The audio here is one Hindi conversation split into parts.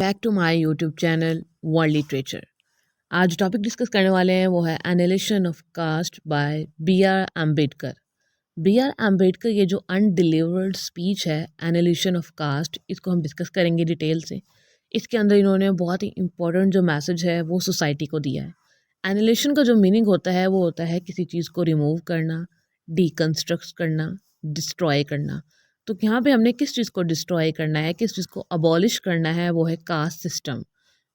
Back to my YouTube channel world literature. आज टॉपिक डिस्कस करने वाले हैं वो है analysis of caste by B R Ambedkar. B R Ambedkar ये जो अनडिलीवर्ड स्पीच है एनालिसिस ऑफ कास्ट, इसको हम डिस्कस करेंगे डिटेल से। इसके अंदर इन्होंने बहुत ही इंपॉर्टेंट जो मैसेज है वो सोसाइटी को दिया है। एनालिसिस का जो मीनिंग होता है वो होता है किसी चीज़ को रिमूव करना, डीकंस्ट्रक्ट करना, डिस्ट्रॉय करना। तो यहाँ पे हमने किस चीज़ को डिस्ट्रॉय करना है, किस चीज़ को अबॉलिश करना है, वो है कास्ट सिस्टम।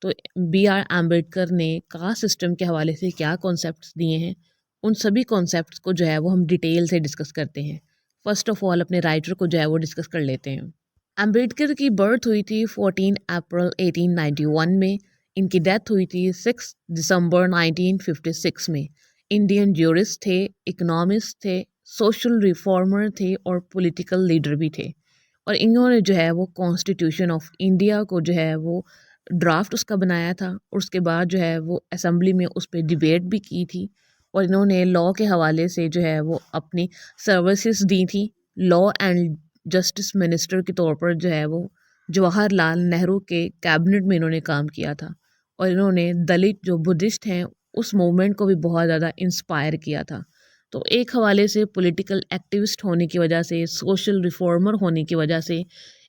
तो बी आर अम्बेडकर ने कास्ट सिस्टम के हवाले से क्या कॉन्सेप्ट्स दिए हैं, उन सभी कॉन्सेप्ट्स को जो है वो हम डिटेल से डिस्कस करते हैं। फर्स्ट ऑफ ऑल अपने राइटर को जो है वो डिस्कस कर लेते हैं। अम्बेडकर की बर्थ हुई थी 14 अप्रैल 1891 में। इनकी डेथ हुई थी 6 दिसंबर 1956 में। इंडियन ज्यूरिस्ट थे, इकोनॉमिस्ट थे, सोशल रिफॉर्मर थे और पॉलिटिकल लीडर भी थे। और इन्होंने जो है वो कॉन्स्टिट्यूशन ऑफ इंडिया को जो है वो ड्राफ्ट उसका बनाया था और उसके बाद जो है वो असेंबली में उस पर डिबेट भी की थी। और इन्होंने लॉ के हवाले से जो है वो अपनी सर्विसेज दी थी। लॉ एंड जस्टिस मिनिस्टर के तौर पर जो है वो जवाहरलाल नेहरू के कैबिनेट में इन्होंने काम किया था। और इन्होंने दलित जो बुद्धिस्ट हैं उस मूवमेंट को भी बहुत ज़्यादा इंस्पायर किया था। तो एक हवाले से पॉलिटिकल एक्टिविस्ट होने की वजह से, सोशल रिफॉर्मर होने की वजह से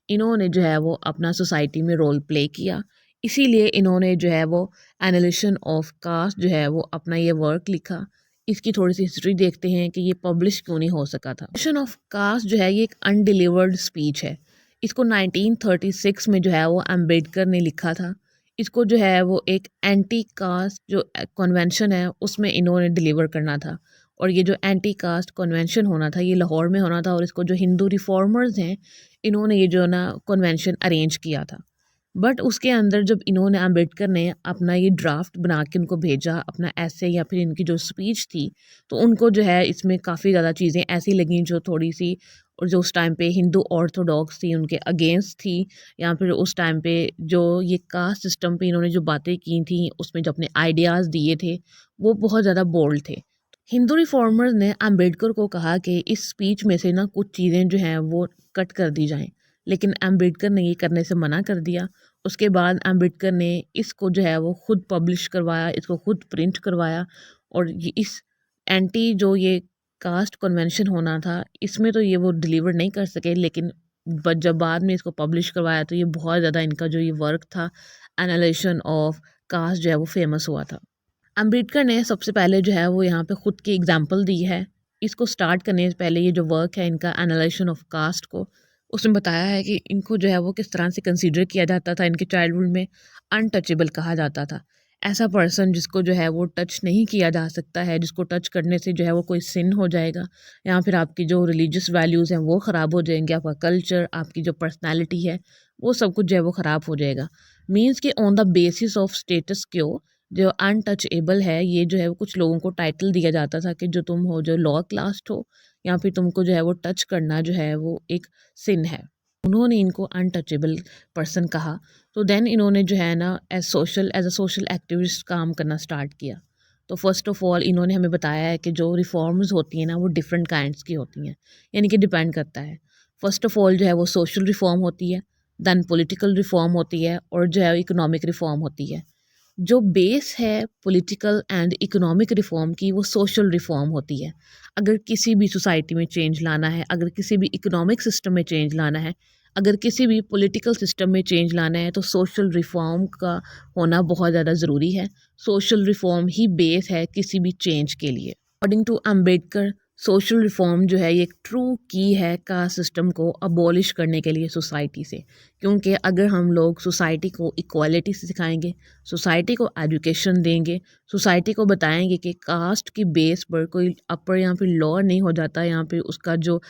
इन्होंने जो है वो अपना सोसाइटी में रोल प्ले किया। इसीलिए इन्होंने जो है वो एनालिसिस ऑफ कास्ट जो है वो अपना ये वर्क लिखा। इसकी थोड़ी सी हिस्ट्री देखते हैं कि ये पब्लिश क्यों नहीं हो सका था। एनालिसिस ऑफ कास्ट जो है ये एक अनडिलीवर्ड स्पीच है। इसको 1936 में जो है वो अम्बेडकर ने लिखा था। इसको जो है वो एक एंटी कास्ट जो कन्वेंशन है उसमें इन्होंने डिलीवर करना था। और ये जो एंटी कास्ट कन्वेंशन होना था ये लाहौर में होना था। और इसको जो हिंदू रिफॉर्मर्स हैं इन्होंने ये जो ना कन्वेंशन अरेंज किया था। बट उसके अंदर जब इन्होंने अम्बेडकर ने अपना ये ड्राफ्ट बना के उनको भेजा, अपना ऐसे या फिर इनकी जो स्पीच थी, तो उनको जो है इसमें काफ़ी ज़्यादा चीज़ें ऐसी लगीं जो थोड़ी सी, और जो उस टाइम पे हिंदू ऑर्थोडॉक्स थी उनके अगेंस्ट थी। या फिर उस टाइम पे जो ये कास्ट सिस्टम पे इन्होंने जो बातें की थी उसमें जो अपने आइडियाज़ दिए थे वो बहुत ज़्यादा बोल्ड थे। हिंदू रिफॉर्मर्स ने अम्बेडकर को कहा कि इस स्पीच में से ना कुछ चीज़ें जो हैं वो कट कर दी जाएं, लेकिन अम्बेडकर ने ये करने से मना कर दिया। उसके बाद अम्बेडकर ने इसको जो है वो खुद पब्लिश करवाया, इसको खुद प्रिंट करवाया। और ये इस एंटी जो ये कास्ट कन्वेंशन होना था इसमें तो ये वो डिलीवर नहीं कर सके, लेकिन जब बाद में इसको पब्लिश करवाया तो ये बहुत ज़्यादा इनका जो ये वर्क था एनालिसिस ऑफ कास्ट जो है वो फेमस हुआ था। अम्बेडकर ने सबसे पहले जो है वो यहाँ पे ख़ुद की एग्जांपल दी है। इसको स्टार्ट करने से पहले ये जो वर्क है इनका एनालिसिस ऑफ कास्ट को, उसमें बताया है कि इनको जो है वो किस तरह से कंसीडर किया जाता था। इनके चाइल्डहुड में अनटचेबल कहा जाता था। ऐसा पर्सन जिसको जो है वो टच नहीं किया जा सकता है, जिसको टच करने से जो है वो कोई सिन हो जाएगा, या फिर आपकी जो रिलीजियस वैल्यूज़ हैं वो ख़राब हो जाएंगे, आपका कल्चर, आपकी जो पर्सनैलिटी है वो सब कुछ जो है वो ख़राब हो जाएगा। मीन्स कि on the basis of status क्यो जो अनटचेबल है, ये जो है वो कुछ लोगों को टाइटल दिया जाता था कि जो तुम हो, जो लॉ क्लास हो, या फिर तुमको जो है वो टच करना जो है वो एक सिन है। उन्होंने इनको अनटचेबल पर्सन कहा। तो देन इन्होंने जो है ना एज अ सोशल एक्टिविस्ट काम करना स्टार्ट किया। तो फर्स्ट ऑफ ऑल इन्होंने हमें बताया है कि जो रिफॉर्म्स होती हैं ना वो डिफरेंट काइंड्स की होती हैं, यानी कि डिपेंड करता है। फर्स्ट ऑफ ऑल जो है वो सोशल रिफॉर्म होती है, देन पॉलिटिकल रिफॉर्म होती है, और जो है इकोनॉमिक रिफॉर्म होती है। जो बेस है पॉलिटिकल एंड इकोनॉमिक रिफॉर्म की वो सोशल रिफॉर्म होती है। अगर किसी भी सोसाइटी में चेंज लाना है, अगर किसी भी इकोनॉमिक सिस्टम में चेंज लाना है, अगर किसी भी पॉलिटिकल सिस्टम में चेंज लाना है, तो सोशल रिफॉर्म का होना बहुत ज़्यादा ज़रूरी है। सोशल रिफॉर्म ही बेस है किसी भी चेंज के लिए। According to Ambedkar social reform जो है ये एक ट्रू की है कास्ट सिस्टम को अबॉलिश करने के लिए सोसाइटी से। क्योंकि अगर हम लोग सोसाइटी को इक्वालिटी सिखाएंगे, सोसाइटी को एजुकेशन देंगे, सोसाइटी को बताएंगे कि कास्ट की बेस पर कोई अपर या फिर लोअर नहीं हो जाता, यहाँ पे उसका जो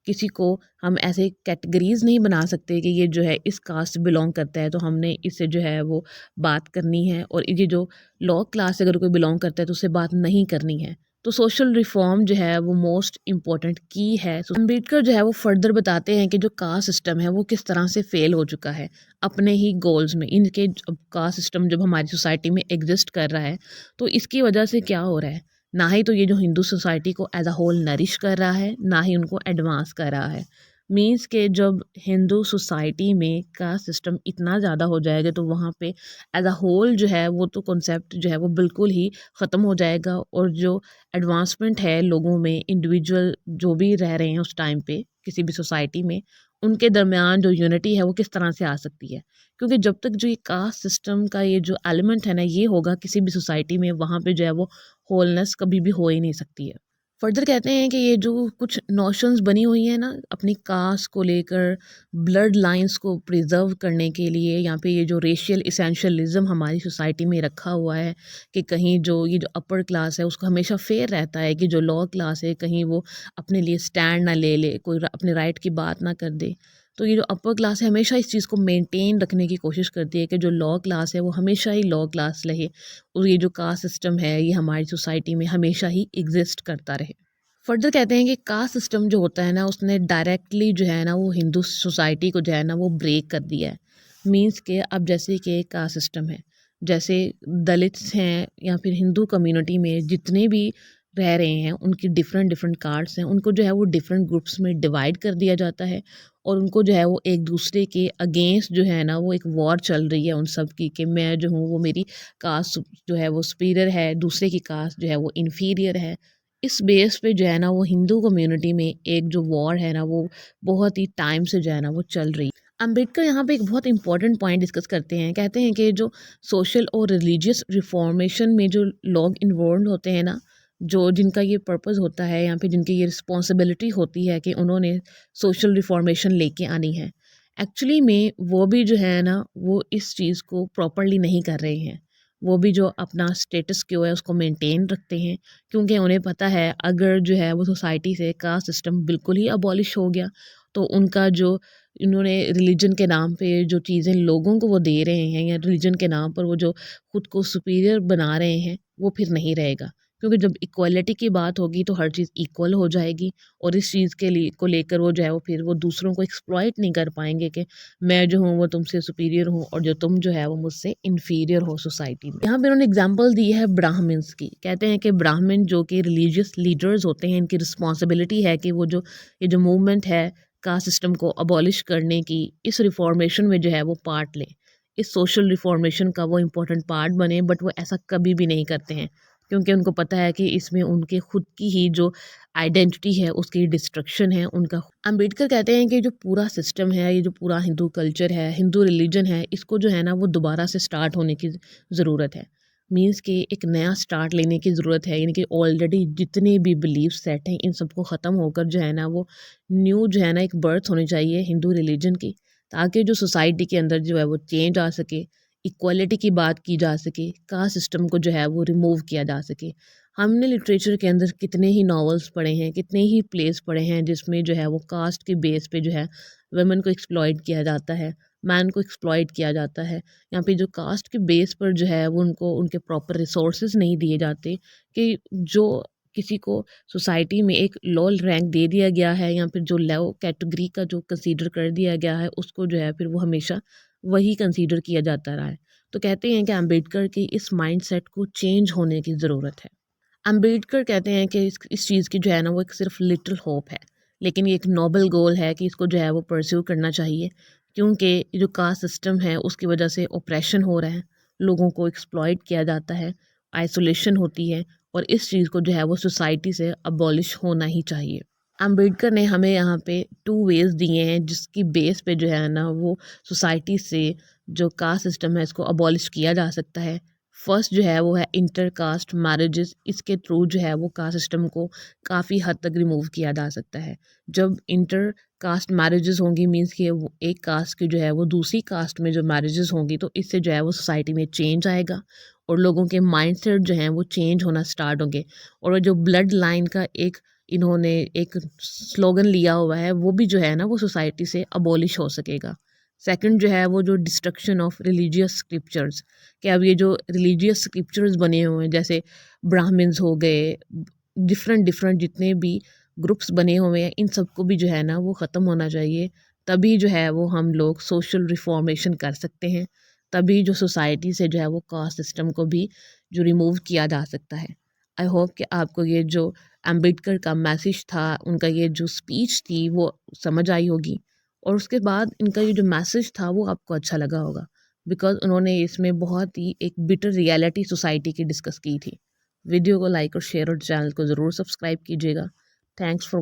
किसी को हम ऐसे कैटेगरीज नहीं बना सकते कि ये जो है इस कास्ट से बिलोंग करता है तो हमने इससे जो है वो बात करनी है, और ये जो लॉ क्लास से अगर कोई बिलोंग करता है तो उससे बात नहीं करनी है। तो सोशल रिफॉर्म जो है वो मोस्ट इम्पॉर्टेंट की है। अम्बेडकर जो है वो फर्दर बताते हैं कि जो कास्ट सिस्टम है वो किस तरह से फेल हो चुका है अपने ही गोल्स में। इनके कास्ट सिस्टम जब हमारी सोसाइटी में एग्जिस्ट कर रहा है तो इसकी वजह से क्या हो रहा है, ना ही तो ये जो हिंदू सोसाइटी को एज अ होल नरिश कर रहा है, ना ही उनको एडवांस कर रहा है, मीन्स के जब हिंदू सोसाइटी में कास्ट सिस्टम इतना ज़्यादा हो जाएगा तो वहाँ पे एज अ होल जो है वो तो कॉन्सेप्ट जो है वो बिल्कुल ही ख़त्म हो जाएगा, और जो एडवांसमेंट है लोगों में, इंडिविजुअल जो भी रह रहे हैं उस टाइम पे किसी भी सोसाइटी में, उनके दरमियान जो यूनिटी है वो किस तरह से आ सकती है। क्योंकि जब तक जो ये कास्ट सिस्टम का ये जो एलिमेंट है ना ये होगा किसी भी सोसाइटी में, वहाँ पे जो है वो होलनेस कभी भी हो ही नहीं सकती है। फर्दर कहते हैं कि ये जो कुछ नोशंस बनी हुई हैं ना अपनी कास्ट को लेकर, ब्लड लाइंस को प्रिजर्व करने के लिए, यहाँ पे ये जो रेशियल इसेंशलिज्म हमारी सोसाइटी में रखा हुआ है कि कहीं जो ये जो अपर क्लास है उसको हमेशा फेयर रहता है कि जो लोअर क्लास है कहीं वो अपने लिए स्टैंड ना ले ले, कोई अपने राइट की बात ना कर दे। तो ये जो अपर क्लास है हमेशा इस चीज़ को मेंटेन रखने की कोशिश करती है कि जो लोअर क्लास है वो हमेशा ही लोअर क्लास रहे, और ये जो कास्ट सिस्टम है ये हमारी सोसाइटी में हमेशा ही एग्जिस्ट करता रहे। फर्दर कहते हैं कि कास्ट सिस्टम जो होता है ना उसने डायरेक्टली जो है ना वो हिंदू सोसाइटी को जो है ना वो ब्रेक कर दिया है। मींस के अब जैसे कि कास्ट सिस्टम है, जैसे दलित्स हैं या फिर हिंदू कम्युनिटी में जितने भी रह रहे हैं उनकी डिफरेंट डिफरेंट कास्ट्स हैं, उनको जो है वो डिफरेंट ग्रुप्स में डिवाइड कर दिया जाता है, और उनको जो है वो एक दूसरे के अगेंस्ट जो है ना वो एक वॉर चल रही है उन सब की कि मैं जो हूँ वो मेरी कास्ट जो है वो सुपीरियर है, दूसरे की कास्ट जो है वो इन्फीरियर है। इस बेस पे जो है ना वो हिंदू कम्युनिटी में एक जो वॉर है ना वो बहुत ही टाइम से जो है ना वो चल रही। अम्बेडकर यहाँ पे एक बहुत इंपॉर्टेंट पॉइंट डिस्कस करते हैं, कहते हैं कि जो सोशल और रिलीजियस रिफॉर्मेशन में जो लोग इन्वॉल्व होते हैं ना, जो जिनका ये पर्पस होता है या फिर जिनकी ये रिस्पॉन्सिबिलिटी होती है कि उन्होंने सोशल रिफॉर्मेशन लेके आनी है, एक्चुअली में वो भी जो है ना वो इस चीज़ को प्रॉपरली नहीं कर रहे हैं। वो भी जो अपना स्टेटस क्यो है उसको मेंटेन रखते हैं, क्योंकि उन्हें पता है अगर जो है वो सोसाइटी से कास्ट सिस्टम बिल्कुल ही अबॉलिश हो गया तो उनका जो इन्होंने रिलीजन के नाम पे जो चीज़ें लोगों को वो दे रहे हैं या रिलीजन के नाम पर वो जो खुद को सुपीरियर बना रहे हैं वो फिर नहीं रहेगा। क्योंकि जब इक्वालिटी की बात होगी तो हर चीज़ इक्वल हो जाएगी, और इस चीज़ के लिए को लेकर वो जो है वो फिर वो दूसरों को एक्सप्लॉइट नहीं कर पाएंगे कि मैं जो हूँ वो तुमसे सुपीरियर हूँ और जो तुम जो है वो मुझसे इन्फीरियर हो सोसाइटी में। यहाँ पे उन्होंने एग्जांपल दी है ब्राह्मण्स की। कहते हैं कि ब्राह्मण जो कि रिलीजियस लीडर्स होते हैं, इनकी रिस्पॉन्सिबिलिटी है कि वो जो ये जो मूवमेंट है कास्ट सिस्टम को अबॉलिश करने की, इस रिफॉर्मेशन में जो है वो पार्ट लें, इस सोशल रिफॉर्मेशन का वो इम्पोर्टेंट पार्ट बने। बट वो ऐसा कभी भी नहीं करते हैं, क्योंकि उनको पता है कि इसमें उनके खुद की ही जो आइडेंटिटी है उसकी डिस्ट्रक्शन है उनका। अम्बेडकर कहते हैं कि जो पूरा सिस्टम है, ये जो पूरा हिंदू कल्चर है, हिंदू रिलीजन है, इसको जो है ना वो दोबारा से स्टार्ट होने की ज़रूरत है। मीन्स कि एक नया स्टार्ट लेने की ज़रूरत है, यानी कि ऑलरेडी जितने भी बिलीफ सेट हैं इन सबको ख़त्म होकर जो है ना वो न्यू जो है ना एक बर्थ होनी चाहिए हिंदू रिलीजन की, ताकि जो सोसाइटी के अंदर जो है वो चेंज आ सके, इक्वालिटी की बात की जा सके, कास्ट सिस्टम को जो है वो रिमूव किया जा सके। हमने लिटरेचर के अंदर कितने ही नॉवेल्स पढ़े हैं, कितने ही प्लेस पढ़े हैं जिसमें जो है वो कास्ट के बेस पे जो है वुमेन को एक्सप्लॉइट किया जाता है, मैन को एक्सप्लॉइट किया जाता है। यहाँ पे जो कास्ट के बेस पर जो है वो उनको उनके प्रॉपर रिसोर्सेज नहीं दिए जाते, कि जो किसी को सोसाइटी में एक लो रैंक दे दिया गया है या फिर जो लो कैटेगरी का जो कंसीडर कर दिया गया है उसको जो है फिर वो हमेशा वही कंसीडर किया जाता रहा है। तो कहते हैं कि अम्बेडकर की इस माइंडसेट को चेंज होने की ज़रूरत है। अम्बेडकर कहते हैं कि इस चीज़ की जो है ना वो एक सिर्फ लिटिल होप है, लेकिन ये एक नोबल गोल है कि इसको जो है वो परस्यू करना चाहिए, क्योंकि जो कास्ट सिस्टम है उसकी वजह से ओप्रेशन हो रहा है, लोगों को एक्सप्लॉइट किया जाता है, आइसोलेशन होती है, और इस चीज़ को जो है वो सोसाइटी से अबॉलिश होना ही चाहिए। अम्बेडकर ने हमें यहाँ पे टू वेज दिए हैं जिसकी बेस पे जो है ना वो सोसाइटी से जो कास्ट सिस्टम है इसको अबॉलिश किया जा सकता है। फर्स्ट जो है वो है इंटर कास्ट मैरिजेस, इसके थ्रू जो है वो कास्ट सिस्टम को काफ़ी हद तक रिमूव किया जा सकता है। जब इंटर कास्ट मैरिजेस होंगी, मींस कि वो एक कास्ट की जो है वो दूसरी कास्ट में जो मैरिजेस होंगी, तो इससे जो है वो सोसाइटी में चेंज आएगा और लोगों के माइंडसेट जो हैं वो चेंज होना स्टार्ट होंगे। और वो जो ब्लड लाइन का एक इन्होंने एक स्लोगन लिया हुआ है वो भी जो है ना वो सोसाइटी से अबॉलिश हो सकेगा। सेकंड जो है वो जो डिस्ट्रक्शन ऑफ रिलीजियस स्क्रिप्चर्स, कि अब ये जो रिलीजियस स्क्रिप्चर्स बने हुए हैं जैसे ब्राह्मण्स हो गए, डिफरेंट डिफरेंट जितने भी ग्रुप्स बने हुए हैं, इन सबको भी जो है ना वो ख़त्म होना चाहिए। तभी जो है वो हम लोग सोशल रिफॉर्मेशन कर सकते हैं, तभी जो सोसाइटी से जो है वो कास्ट सिस्टम को भी जो रिमूव किया जा सकता है। आई होप कि आपको ये जो अम्बेडकर का मैसेज था, उनका ये जो स्पीच थी वो समझ आई होगी, और उसके बाद इनका ये जो मैसेज था वो आपको अच्छा लगा होगा, बिकॉज़ उन्होंने इसमें बहुत ही एक बिटर रियलिटी सोसाइटी की डिस्कस की थी। वीडियो को लाइक और शेयर और चैनल को ज़रूर सब्सक्राइब कीजिएगा। Thanks for